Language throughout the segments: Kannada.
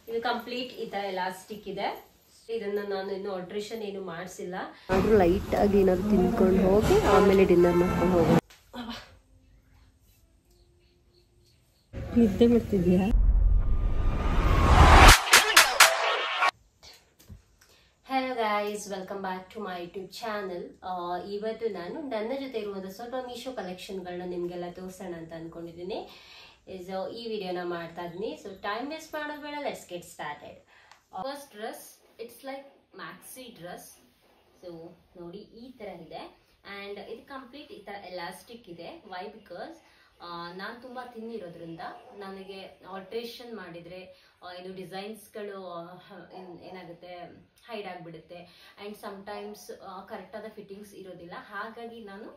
ಇದು ಕಂಪ್ಲೀಟ್ ಈ ತರ ಎಲಾಸ್ಟಿಕ್ ಇದೆ. ಇದನ್ನ ನಾನು ಇನ್ನು ಆಲ್ಟ್ರೇಷನ್ ಏನು ಮಾಡಿಸಿಲ್ಲ. ಆದ್ರೂ ಲೈಟ್ ಆಗಿ ಏನಾದ್ರು ತಿನ್ಕೊಂಡು ಹೋಗಿ ಆಮೇಲೆ ಡಿನ್ನರ್ ಮಾಡ್ಕೊಂಡು ಹೋಗೋಣ. ನಿದ್ದೆ ಮಾಡ್ತಿದ್ಯಾ? Hello guys, welcome back to my YouTube channel. ಇವತ್ತು ನಾನು ನನ್ನ ಜೊತೆ ಇರುವಂಥ ಸ್ವಲ್ಪ ಮೀಶೋ ಕಲೆಕ್ಷನ್ಗಳನ್ನ ನಿಮಗೆಲ್ಲ ತೋರಿಸೋಣ ಅಂತ ಅಂದ್ಕೊಂಡಿದ್ದೀನಿ. ಸೊ ಈ ವಿಡಿಯೋನ ಮಾಡ್ತಾ ಇದ್ದೀನಿ. ಸೊ ಟೈಮ್ ವೇಸ್ಟ್ ಮಾಡೋದು ಬೇಡ, let's get started. First dress, it's like maxi dress. So ನೋಡಿ ಈ ಥರ ಇದೆ ಆ್ಯಂಡ್ ಇದು ಕಂಪ್ಲೀಟ್ ಈ ಥರ ಎಲಾಸ್ಟಿಕ್ ಇದೆ. ವೈ? ಬಿಕಾಸ್ ನಾನು ತುಂಬ ತಿನ್ನಿರೋದ್ರಿಂದ ನನಗೆ ಆಲ್ಟ್ರೇಷನ್ ಮಾಡಿದರೆ ಇದು ಡಿಸೈನ್ಸ್ಗಳು ಏನಾಗುತ್ತೆ, ಹೈಡ್ ಆಗಿಬಿಡುತ್ತೆ ಆ್ಯಂಡ್ ಸಮ್ಟೈಮ್ಸ್ ಕರೆಕ್ಟಾದ ಫಿಟ್ಟಿಂಗ್ಸ್ ಇರೋದಿಲ್ಲ. ಹಾಗಾಗಿ ನಾನು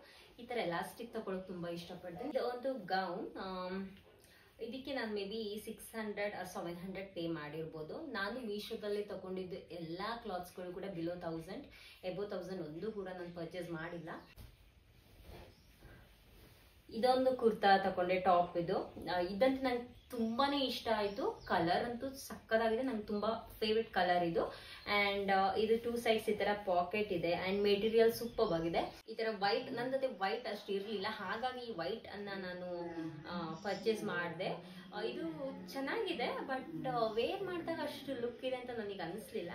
ಈ ಥರ ಎಲಾಸ್ಟಿಕ್ ತಗೊಳ್ಳೋಕೆ ತುಂಬ ಇಷ್ಟಪಡ್ತೀನಿ. ಇದು ಒಂದು ಗೌನ್, ಇದಕ್ಕೆ ನಾನು ಮೇ ಬಿ 600 or 700 ಪೇ ಮಾಡಿರ್ಬೋದು. ನಾನು ಮೀಶೋದಲ್ಲಿ ತಗೊಂಡಿದ್ದು ಎಲ್ಲ ಕ್ಲಾತ್ಸ್ಗಳು ಕೂಡ ಬಿಲೋ 1000, ಎಬೋ 1000 ಒಂದು ಕೂಡ ನಾನು ಪರ್ಚೇಸ್ ಮಾಡಿಲ್ಲ. ಇದೊಂದು ಕುರ್ತಾ ತಗೊಂಡೆ, ಟಾಪ್. ಇದಂತೂ ನಂಗೆ ತುಂಬಾನೇ ಇಷ್ಟ ಆಯ್ತು. ಕಲರ್ ಅಂತೂ ಸಕ್ಕದಾಗಿದೆ, ನಂಗೆ ತುಂಬಾ ಫೇವ್ರೆಟ್ ಕಲರ್ ಇದು. ಅಂಡ್ ಇದು 2 ಸೈಡ್ಸ್ ಈ ತರ ಪಾಕೆಟ್ ಇದೆ ಅಂಡ್ ಮೆಟೀರಿಯಲ್ ಸೂಪರ್ ಆಗಿದೆ. ಈ ತರ ವೈಟ್, ನನ್ನ ಜೊತೆ ವೈಟ್ ಅಷ್ಟು ಇರ್ಲಿಲ್ಲ, ಹಾಗಾಗಿ ಈ ವೈಟ್ ಅನ್ನ ನಾನು ಪರ್ಚೇಸ್ ಮಾಡಿದೆ. ಇದು ಚೆನ್ನಾಗಿದೆ, ಬಟ್ ವೇರ್ ಮಾಡಿದಾಗ ಅಷ್ಟು ಲುಕ್ ಇದೆ ಅಂತ ನನಗೆ ಅನಿಸ್ಲಿಲ್ಲ.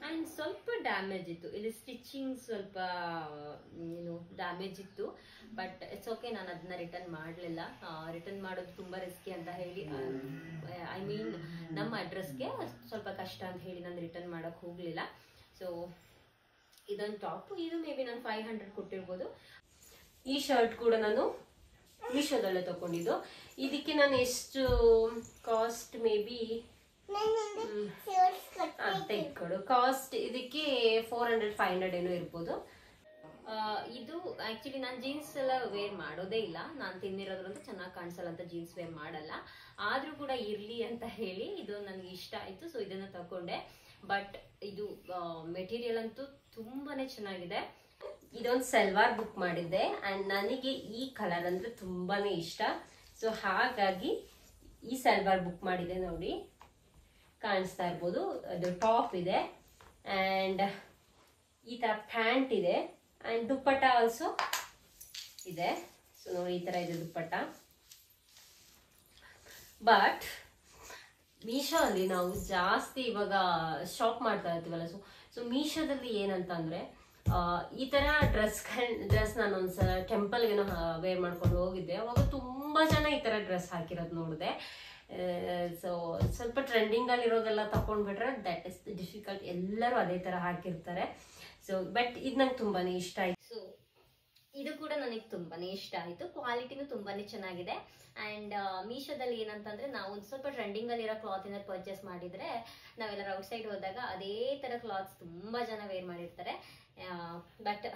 ಆ್ಯಂಡ್ ಸ್ವಲ್ಪ ಡ್ಯಾಮೇಜ್ ಇತ್ತು, ಇಲ್ಲಿ ಸ್ಟಿಚಿಂಗ್ ಸ್ವಲ್ಪ ಏನು ಡ್ಯಾಮೇಜ್ ಇತ್ತು. ಬಟ್ ಇಟ್ಸ್ ಓಕೆ, ನಾನು ಅದನ್ನ ರಿಟರ್ನ್ ಮಾಡಲಿಲ್ಲ. ರಿಟರ್ನ್ ಮಾಡೋದು ತುಂಬ ರಿಸ್ಕಿ ಅಂತ ಹೇಳಿ, ಐ ಮೀನ್ ನಮ್ಮ ಅಡ್ರೆಸ್ಗೆ ಸ್ವಲ್ಪ ಕಷ್ಟ ಅಂತ ಹೇಳಿ ನಾನು ರಿಟರ್ನ್ ಮಾಡೋಕ್ಕೆ ಹೋಗಲಿಲ್ಲ. ಸೊ ಇದೊಂದು ಟಾಪ್, ಇದು ಮೇ ಬಿ ನಾನು 500 ಕೊಟ್ಟಿರ್ಬೋದು. ಈ ಶರ್ಟ್ ಕೂಡ ನಾನು ಮೀಶೋದಲ್ಲೇ ತಗೊಂಡಿದ್ದು. ಇದಕ್ಕೆ ನಾನು ಎಷ್ಟು ಕಾಸ್ಟ್, ಮೇ ಬಿ ತೆಗೆದುಕೊಡು ಕಾಸ್ಟ್ ಇದಕ್ಕೆ 400-500 ಏನೋ ಇರ್ಬೋದು. ಇದು ಆಕ್ಚುಲಿ ನಾನು ಜೀನ್ಸ್ ಎಲ್ಲ ವೇರ್ ಮಾಡೋದೇ ಇಲ್ಲ, ನಾನು ತಿನ್ನಿರೋದ್ರಂತ ಚೆನ್ನಾಗಿ ಕಾಣಿಸಲ್ಲ ಅಂತ ಜೀನ್ಸ್ ವೇರ್ ಮಾಡಲ್ಲ. ಆದ್ರೂ ಕೂಡ ಇರ್ಲಿ ಅಂತ ಹೇಳಿ ಇದು ನನಗೆ ಇಷ್ಟ ಆಯ್ತು, ಸೊ ಇದನ್ನ ತಗೊಂಡೆ. ಬಟ್ ಇದು ಮೆಟೀರಿಯಲ್ ಅಂತೂ ತುಂಬಾನೇ ಚೆನ್ನಾಗಿದೆ. ಇದೊಂದು ಸಲ್ವಾರ್ ಬುಕ್ ಮಾಡಿದ್ದೆ ಅಂಡ್ ನನಗೆ ಈ ಕಲರ್ ಅಂದ್ರೆ ತುಂಬಾನೇ ಇಷ್ಟ. ಸೊ ಹಾಗಾಗಿ ಈ ಸಲ್ವಾರ್ ಬುಕ್ ಮಾಡಿದೆ. ನೋಡಿ ಕಾಣಿಸ್ತಾ ಇರ್ಬೋದು, ಅದು ಟಾಪ್ ಇದೆ ಅಂಡ್ ಈ ತರ ಪ್ಯಾಂಟ್ ಇದೆ ಅಂಡ್ ದುಪ್ಪಟ್ಟ ಆಲ್ಸೋ ಇದೆ. ಸೊ ನೋಡಿ ಈ ತರ ಇದೆ ದುಪ್ಪಟ್ಟ. ಬಟ್ ಮೀಶೋ ಅಲ್ಲಿ ನಾವು ಜಾಸ್ತಿ ಇವಾಗ ಶಾಪ್ ಮಾಡ್ತಾ ಇರ್ತೀವಲ್ಲ, ಸೊ ಮೀಶೋದಲ್ಲಿ ಏನಂತ ಅಂದ್ರೆ ಈ ತರ ಡ್ರೆಸ್ ನಾನು ಒಂದ್ಸಲ ಟೆಂಪಲ್ಗೆ ವೇರ್ ಮಾಡ್ಕೊಂಡು ಹೋಗಿದ್ದೆ. ಅವಾಗ ತುಂಬಾ ಜನ ಈ ತರ ಡ್ರೆಸ್ ಹಾಕಿರೋದು ನೋಡಿದೆ. ಸೊ ಸ್ವಲ್ಪ ಟ್ರೆಂಡಿಂಗ್ ಅಲ್ಲಿ ಇರೋದೆಲ್ಲ ತಕೊಂಡ್ಬಿಟ್ರೆ ದಟ್ ಇಸ್ ಡಿಫಿಕಲ್ಟ್, ಎಲ್ಲರೂ ಅದೇ ತರ ಹಾಕಿರ್ತಾರೆ. ಸೊ ಬಟ್ ಇದು ನಂಗೆ ತುಂಬಾನೇ ಇಷ್ಟ ಆಯ್ತು. ಸೊ ಇದು ಕೂಡ ನನಗೆ ತುಂಬಾನೇ ಇಷ್ಟ ಆಯ್ತು, ಕ್ವಾಲಿಟಿನೂ ತುಂಬಾನೇ ಚೆನ್ನಾಗಿದೆ. ಅಂಡ್ ಮೀಶೋದಲ್ಲಿ ಏನಂತಂದ್ರೆ ನಾವು ಒಂದು ಸ್ವಲ್ಪ ಟ್ರೆಂಡಿಂಗ್ ಅಲ್ಲಿ ಇರೋ ಕ್ಲಾತ್ ಏನಾದ್ರು ಪರ್ಚೇಸ್ ಮಾಡಿದ್ರೆ, ನಾವೆಲ್ಲರೂ ಔಟ್ ಸೈಡ್ ಹೋದಾಗ ಅದೇ ತರ ಕ್ಲಾತ್ಸ್ ತುಂಬಾ ಜನ ವೇರ್ ಮಾಡಿರ್ತಾರೆ. But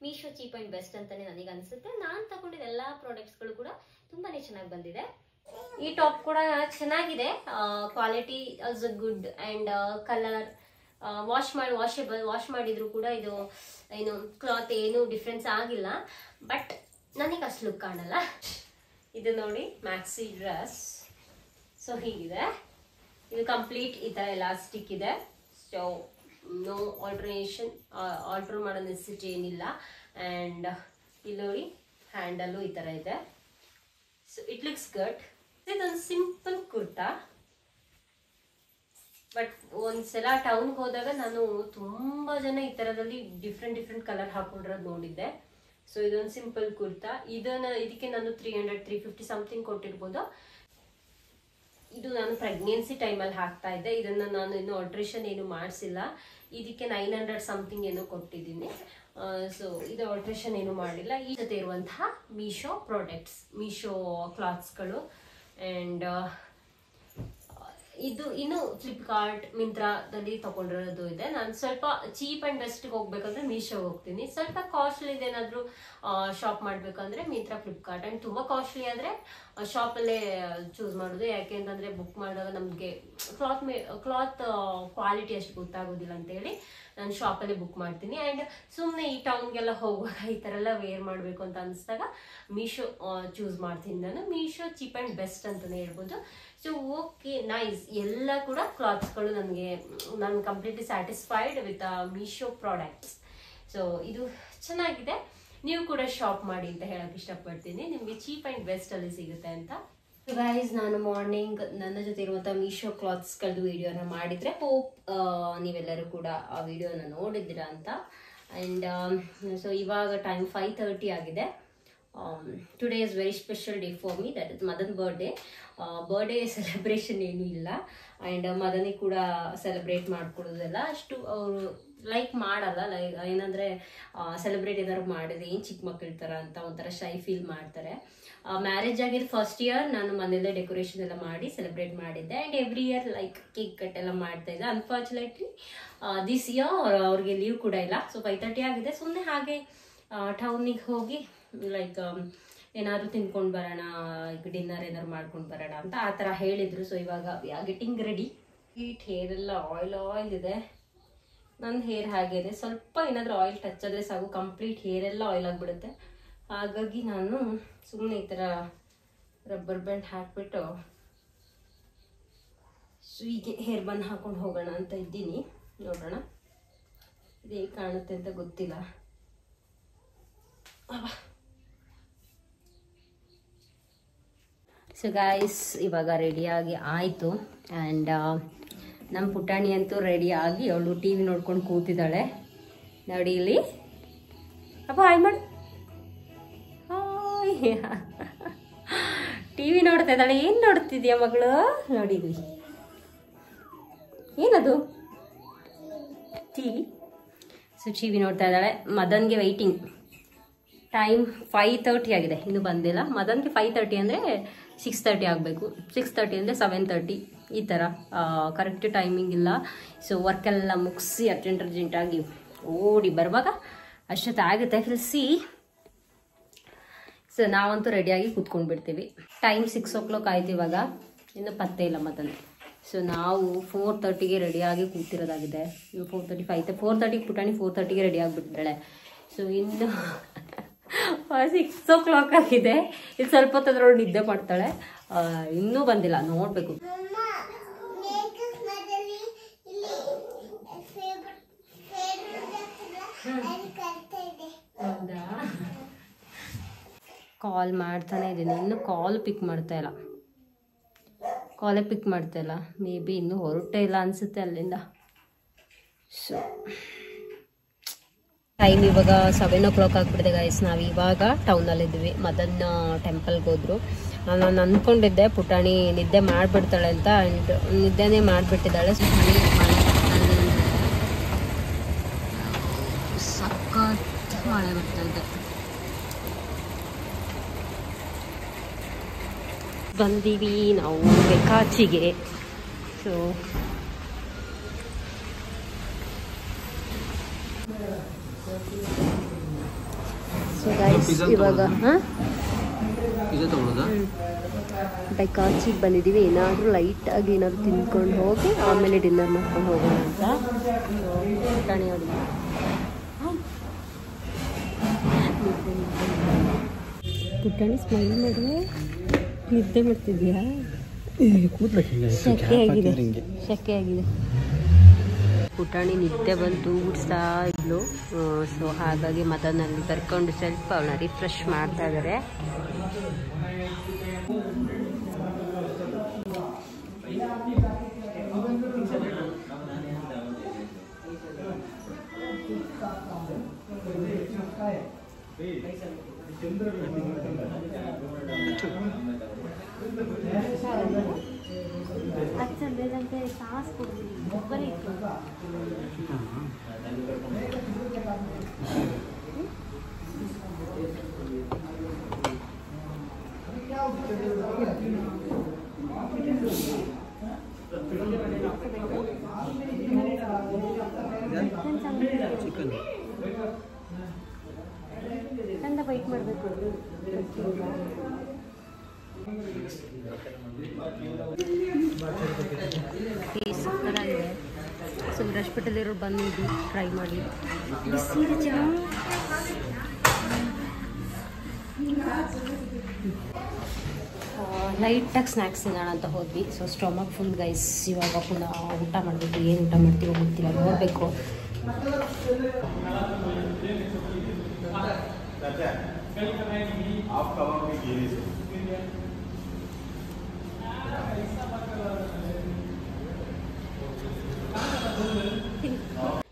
Meesho cheap and best ಅಂತಾನೆ ನನಗೆ ಅನ್ಸುತ್ತೆ. ನಾನು ತಗೊಂಡಿದ್ದ ಎಲ್ಲಾ ಪ್ರಾಡಕ್ಟ್ಸ್ಗಳು ಕೂಡ ತುಂಬಾನೇ ಚೆನ್ನಾಗಿ ಬಂದಿದೆ. ಈ ಟಾಪ್ ಕೂಡ ಚೆನ್ನಾಗಿದೆ, quality also good and colour wash ಮಾಡಿದ್ರು ಕೂಡ ಇದು ಏನು ಕ್ಲಾತ್ ಏನು ಡಿಫ್ರೆನ್ಸ್ ಆಗಿಲ್ಲ. ಬಟ್ ನನಗೆ ಅಷ್ಟು ಲುಕ್ ಕಾಣಲ್ಲ. ಇದು ನೋಡಿ ಮ್ಯಾಕ್ಸಿ ಡ್ರೆಸ್. ಸೊ ಹೀಗಿದೆ, ಇದು ಕಂಪ್ಲೀಟ್ ಈ ತರ ಎಲಾಸ್ಟಿಕ್ ಇದೆ. ಸೊ ನೋ ಆಲ್ಟ್ರ್ ಮಾಡೋ ನೆಸೆಸಿಟಿ ಏನಿಲ್ಲ. ಅಂಡ್ ಇಲ್ಲಿ ನೋಡಿ ಹ್ಯಾಂಡಲ್ಲು ಈ ತರ ಇದೆ. So it looks good. ಇದೊಂದು ಸಿಂಪಲ್ ಕುರ್ತಾ, ಬಟ್ ಒಂದ್ಸಲ ಟೌನ್ಗೆ ಹೋದಾಗ ನಾನು ತುಂಬಾ ಜನ ಈ ತರದಲ್ಲಿ ಡಿಫ್ರೆಂಟ್ ಕಲರ್ ಹಾಕೊಂಡಿರೋದು ನೋಡಿದ್ದೆ. ಸೊ ಇದೊಂದು ಸಿಂಪಲ್ ಕುರ್ತಾ, ಇದಕ್ಕೆ ನಾನು 300-350 ಸಮಥಿಂಗ್ ಕೊಟ್ಟಿರ್ಬೋದು. ಇದು ನಾನು ಪ್ರೆಗ್ನೆನ್ಸಿ ಟೈಮಲ್ಲಿ ಹಾಕ್ತಾ ಇದ್ದೆ. ಇದನ್ನ ನಾನು ಇನ್ನು ಆಲ್ಟ್ರೇಷನ್ ಏನು ಮಾಡಿಸಿಲ್ಲ. ಇದಕ್ಕೆ 900 ಸಮಥಿಂಗ್ ಏನೋ ಕೊಟ್ಟಿದ್ದೀನಿ. ಸೊ ಇದು ಆಲ್ಟ್ರೇಷನ್ ಏನು ಮಾಡಿಲ್ಲ. ಈ ಜೊತೆ ಇರುವಂತಹ ಮೀಶೋ ಪ್ರಾಡಕ್ಟ್ಸ್, ಮೀಶೋ ಕ್ಲಾತ್ಸ್ಗಳು. ಅಂಡ್ ಇದು ಇನ್ನು ಫ್ಲಿಪ್ಕಾರ್ಟ್, ಮಿಂತ್ರಾದಲ್ಲಿ ತಗೊಂಡಿರೋದು ಇದೆ. ನಾನು ಸ್ವಲ್ಪ ಚೀಪ್ ಅಂಡ್ ಬೆಸ್ಟ್ಗೆ ಹೋಗ್ಬೇಕಂದ್ರೆ ಮೀಶೋ ಹೋಗ್ತೀನಿ. ಸ್ವಲ್ಪ ಕಾಸ್ಟ್ಲಿ ಏನಾದರೂ ಶಾಪ್ ಮಾಡ್ಬೇಕಂದ್ರೆ ಮಿಂತ್ರಾ, ಫ್ಲಿಪ್ಕಾರ್ಟ್. ಅಂಡ್ ತುಂಬಾ ಕಾಸ್ಟ್ಲಿ ಆದ್ರೆ ಶಾಪಲ್ಲೇ ಚೂಸ್ ಮಾಡೋದು. ಯಾಕೆ ಅಂತಂದ್ರೆ ಬುಕ್ ಮಾಡಿದಾಗ ನಮಗೆ ಕ್ಲಾತ್ ಕ್ವಾಲಿಟಿ ಅಷ್ಟು ಗೊತ್ತಾಗೋದಿಲ್ಲ ಅಂತ ಹೇಳಿ ನಾನು ಶಾಪಲ್ಲೇ ಬುಕ್ ಮಾಡ್ತೀನಿ. ಆ್ಯಂಡ್ ಸುಮ್ಮನೆ ಈ ಟೌನ್ಗೆಲ್ಲ ಹೋಗುವಾಗ ಈ ಥರ ಎಲ್ಲ ವೇರ್ ಮಾಡಬೇಕು ಅಂತ ಅನಿಸಿದಾಗ ಮೀಶೋ ಚೂಸ್ ಮಾಡ್ತೀನಿ ನಾನು. ಮೀಶೋ ಚೀಪ್ ಆ್ಯಂಡ್ ಬೆಸ್ಟ್ ಅಂತಲೇ ಹೇಳ್ಬೋದು. So okay nice. ಎಲ್ಲ ಕೂಡ ಕ್ಲಾತ್ಸ್ಗಳು ನಾನು completely satisfied with Meesho products. So ಇದು ಚೆನ್ನಾಗಿದೆ, ನೀವು ಕೂಡ ಶಾಪ್ ಮಾಡಿ ಅಂತ ಹೇಳಕ್ ಇಷ್ಟಪಡ್ತೀನಿ. ನಿಮಗೆ ಚೀಪ್ ಆ್ಯಂಡ್ ಬೆಸ್ಟ್ ಅಲ್ಲಿ ಸಿಗುತ್ತೆ ಅಂತ. ಗೈಸ್, ನಾನು ಮಾರ್ನಿಂಗ್ ನನ್ನ ಜೊತೆ ಇರುವಂಥ ಮೀಶೋ ಕ್ಲಾತ್ಸ್ಗಳದ್ದು ವಿಡಿಯೋನ ಮಾಡಿದರೆ ಹೋಪ್ ನೀವೆಲ್ಲರೂ ಕೂಡ ಆ ವಿಡಿಯೋನ ನೋಡಿದ್ದೀರಾ ಅಂತ. ಆ್ಯಂಡ್ ಸೊ ಇವಾಗ ಟೈಮ್ 5:30 ಆಗಿದೆ. Today is very special day for me, that is Madan birthday celebration ಏನೂ ಇಲ್ಲ. ಆ್ಯಂಡ್ ಮದನಿಗೆ ಕೂಡ ಸೆಲೆಬ್ರೇಟ್ ಮಾಡ್ಕೊಡೋದೆಲ್ಲ ಅಷ್ಟು ಅವರು ಲೈಕ್ ಮಾಡಲ್ಲ. ಲೈಕ್ ಏನಂದರೆ ಸೆಲೆಬ್ರೇಟ್ ಏನಾದ್ರು ಮಾಡಿದ್ರೆ ಏನು ಚಿಕ್ಕ ಮಕ್ಕಳ ಥರ ಅಂತ ಒಂಥರ ಶೈ ಫೀಲ್ ಮಾಡ್ತಾರೆ. ಮ್ಯಾರೇಜ್ ಆಗಿದ್ದು ಫಸ್ಟ್ ಇಯರ್ ನಾನು ಮನೆಯಲ್ಲೇ ಡೆಕೋರೇಷನ್ ಎಲ್ಲ ಮಾಡಿ ಸೆಲೆಬ್ರೇಟ್ ಮಾಡಿದ್ದೆ. And every year like cake cut ಎಲ್ಲ ಮಾಡ್ತಾ ಇದ್ದೆ. ಅನ್ಫಾರ್ಚುನೇಟ್ಲಿ ದಿಸ್ ಇಯರ್ ಅವ್ರಿಗೆ ಲೀವ್ ಕೂಡ ಇಲ್ಲ. ಸೊ 5:30 ಆಗಿದೆ. ಸುಮ್ಮನೆ ಹಾಗೆ ಟೌನಿಗೆ ಹೋಗಿ ಲೈಕ್ ಏನಾದ್ರು ತಿನ್ಕೊಂಡು ಬರೋಣ, ಈಗ ಡಿನ್ನರ್ ಏನಾದ್ರು ಮಾಡ್ಕೊಂಡು ಬರೋಣ ಅಂತ ಆ ಥರ ಹೇಳಿದರು. ಸೊ ಇವಾಗ ಗೆಟಿಂಗ್ ರೆಡಿ. ಹೇರ್ ಎಲ್ಲ ಆಯಿಲ್ ಇದೆ. ನನ್ನ ಹೇರ್ ಹಾಗೆ ಇದೆ. ಸ್ವಲ್ಪ ಏನಾದರೂ ಆಯಿಲ್ ಟಚ್ ಆದರೆ ಸಾಕು, ಕಂಪ್ಲೀಟ್ ಹೇರ್ ಎಲ್ಲ ಆಯಿಲ್ ಆಗಿಬಿಡುತ್ತೆ. ಹಾಗಾಗಿ ನಾನು ಸುಮ್ಮನೆ ಈ ಥರ ರಬ್ಬರ್ ಬ್ಯಾಂಡ್ ಹಾಕ್ಬಿಟ್ಟು ಹೀಗೆ ಹೇರ್ ಬನ್ ಹಾಕೊಂಡು ಹೋಗೋಣ ಅಂತ ಇದ್ದೀನಿ. ನೋಡೋಣ ಇದು ಹೇಗೆ ಕಾಣುತ್ತೆ ಅಂತ ಗೊತ್ತಿಲ್ಲ. ಸೊ ಗೈಸ್, ಇವಾಗ ರೆಡಿಯಾಗಿ ಆಯಿತು. ಆ್ಯಂಡ್ ನಮ್ಮ ಪುಟಾಣಿ ಅಂತೂ ರೆಡಿಯಾಗಿ ಅವಳು ಟಿ ವಿ ನೋಡ್ಕೊಂಡು ಕೂತಿದ್ದಾಳೆ. ನೋಡಿ ಇಲ್ಲಿ ಅಪ್ಪ ಹಾಯ್ ಮಾಡು. ಟಿ ವಿ ನೋಡ್ತಾ ಇದ್ದಾಳೆ. ಏನು ನೋಡ್ತಿದ್ಯಾ ಮಗಳು? ನೋಡಿದ್ವಿ ಏನದು T V. So T V ನೋಡ್ತಾ ಇದ್ದಾಳೆ. ಮದನ್ಗೆ ವೆಯ್ಟಿಂಗ್. ಟೈಮ್ 5:30 ಆಗಿದೆ, ಇನ್ನೂ ಬಂದಿಲ್ಲ. ಮದನ್ಗೆ 5:30 ಅಂದರೆ 6:30 ಆಗಬೇಕು. 6:30 ಅಂದರೆ 7:30 ಈ ಥರ ಕರೆಕ್ಟ್ ಟೈಮಿಂಗ್ ಇಲ್ಲ. ಸೊ ವರ್ಕೆಲ್ಲ ಮುಗಿಸಿ ಅರ್ಜೆಂಟಾಗಿ ಓಡಿ ಬರುವಾಗ ಅಷ್ಟೊತ್ತಾಗುತ್ತೆ. ಸಿ ಸೊ ನಾವಂತೂ ರೆಡಿಯಾಗಿ ಕೂತ್ಕೊಂಡು ಬಿಡ್ತೀವಿ. ಟೈಮ್ 6 o'clock ಆಯ್ತು. ಇವಾಗ ಇನ್ನೂ ಪತ್ತೆ ಇಲ್ಲ ಮದನ್. ಸೊ ನಾವು 4:30ಗೆ ರೆಡಿಯಾಗಿ ಕೂತಿರೋದಾಗಿದೆ. 4:30 ಪುಟಾಣಿ 4:30ಗೆ ರೆಡಿ ಆಗಿಬಿಟ್ಟಿದ್ದಾಳೆ. ಸೊ ಇನ್ನು 6 o'clock ಆಗಿದೆ. ಇದು ಸ್ವಲ್ಪ ಹೊತ್ತದ್ರೊಳಗೆ ನಿದ್ದೆ ಮಾಡ್ತಾಳೆ. ಇನ್ನೂ ಬಂದಿಲ್ಲ, ನೋಡಬೇಕು. ಹೌದಾ, ಕಾಲ್ ಮಾಡ್ತಾನೆ ಇದ್ದೀನಿ. ಇನ್ನು ಕಾಲ್ ಪಿಕ್ ಮಾಡ್ತಾ ಇಲ್ಲ. ಮೇ ಬಿ ಇನ್ನೂ ಹೊರಟೇ ಇಲ್ಲ ಅನಿಸುತ್ತೆ ಅಲ್ಲಿಂದ. ಸೊ ಟೈಮ್ ಇವಾಗ 7 o'clock ಆಗಿಬಿಟ್ಟಿದೆ ಗೈಸ್. ನಾವು ಇವಾಗ ಟೌನಲ್ಲಿದ್ದೀವಿ. ಮದನ್ ಟೆಂಪಲ್ಗೆ ಹೋದ್ರು. ನಾನು ಅಂದ್ಕೊಂಡಿದ್ದೆ ಪುಟಾಣಿ ನಿದ್ದೆ ಮಾಡಿಬಿಡ್ತಾಳೆ ಅಂತ. ಆ್ಯಂಡ್ ನಿದ್ದೆನೇ ಮಾಡಿಬಿಟ್ಟಿದ್ದಾಳೆ. ಸಖತ್ ಮಳೆ ಬರ್ತಾ ಇದೆ. ಬಂದೀವಿ ನಾವು ಬೇಕಾಚಿಗೆ. ಸೊ ಇವಾಗ ಬೇಕಾಚಿಗೆ ಬಂದಿದ್ದೀವಿ. ಏನಾದರೂ ಲೈಟಾಗಿ ಏನಾದರೂ ತಿನ್ಕೊಂಡು ಹೋಗಿ ಆಮೇಲೆ ಡಿನ್ನರ್ ಮಾಡ್ಕೊಂಡು ಹೋಗೋಣ ಅಂತ. ಪುಟಾಣಿ ಅವರಿಗೆ ಪುಟಾಣಿ ಸ್ಮೈಲ್ ಮಾಡು. ನಿದ್ದೆ ಮಾಡ್ತಿದ್ಯಾ? ಶೆಕೆ ಆಗಿದೆ. ಪುಟಾಣಿ ನಿದ್ದೆ ಬಂತು, ಊಡಿಸ್ತಾ ಇದ್ಲು. ಸೊ ಹಾಗಾಗಿ ಮದನಲ್ಲಿ ಕರ್ಕೊಂಡು ಸ್ವಲ್ಪ ಅವಳನ್ನ ರಿಫ್ರೆಶ್ ಮಾಡ್ತಾ ಇದ್ದಾರೆ. ಅಚ್ಚಂದೇದಂತೆ ಸಾಸ್ ಕೊಡ್ತೀವಿ ಒಬ್ಬರೇ ಇತ್ತು. ಚಂದ ವೈಟ್ ಮಾಡಬೇಕು. ಸಕ್ಕತ್ತಾಗಿದೆ. ಸೊ ಹಾಸ್ಪಿಟಲಿರೋರು ಬಂದಿದ್ದು ಟ್ರೈ ಮಾಡಿ. ಬಿಸಿದೆ ಚೆನ್ನಾಗಿ. ಲೈಟಾಗಿ ಸ್ನ್ಯಾಕ್ಸ್ ತಿನ್ನೋಣ ಅಂತ ಹೋದ್ವಿ. So stomach full guys. ಇವಾಗ ಪುನಃ ಊಟ ಮಾಡಬೇಕು. ಏನು ಊಟ ಮಾಡ್ತೀವೋ ಗೊತ್ತಿಲ್ಲ, ನೋಡಬೇಕು.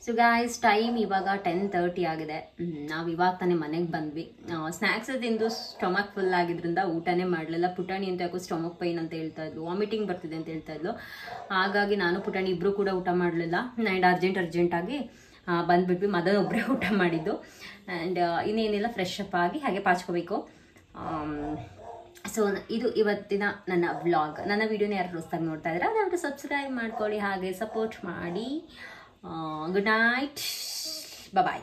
ಸೊ ಗಾಯ್ಸ್, ಟೈಮ್ ಇವಾಗ 10:30 ಆಗಿದೆ. ನಾವು ಇವಾಗ ತಾನೇ ಮನೆಗೆ ಬಂದ್ವಿ. ಸ್ನ್ಯಾಕ್ಸ್ ತಿಂದು ಸ್ಟೊಮಕ್ ಫುಲ್ ಆಗಿದ್ರಿಂದ ಊಟನೇ ಮಾಡಲಿಲ್ಲ. ಪುಟಾಣಿ ಅಂತ ಯಾಕೋ ಸ್ಟೊಮಕ್ ಪೈನ್ ಅಂತ ಹೇಳ್ತಾ ಇದ್ಲು, ವಾಮಿಟಿಂಗ್ ಬರ್ತಿದೆ ಅಂತ ಹೇಳ್ತಾ ಇದ್ಲು. ಹಾಗಾಗಿ ನಾನು ಪುಟಾಣಿ ಇಬ್ಬರು ಕೂಡ ಊಟ ಮಾಡಲಿಲ್ಲ. ಆ್ಯಂಡ್ ಅರ್ಜೆಂಟಾಗಿ ಬಂದುಬಿಟ್ವಿ. ಮದನ್ ಒಬ್ಬರೇ ಊಟ ಮಾಡಿದ್ದು. ಆ್ಯಂಡ್ ಇನ್ನೇನಿಲ್ಲ, ಫ್ರೆಶ್ ಅಪ್ ಆಗಿ ಹಾಗೆ ಪಾಚ್ಕೋಬೇಕು. ಸೊ ಇದು ಇವತ್ತಿನ ನನ್ನ ವ್ಲಾಗ್. ನನ್ನ ವಿಡಿಯೋನ ಯಾರು ಹೊಸ್ದಾಗಿ ನೋಡ್ತಾ ಇದ್ದೀರಾ ದಯವಿಟ್ಟು ಸಬ್ಸ್ಕ್ರೈಬ್ ಮಾಡ್ಕೊಳ್ಳಿ, ಹಾಗೆ ಸಪೋರ್ಟ್ ಮಾಡಿ. ಗುಡ್ ನೈಟ್, ಬಾಯ್.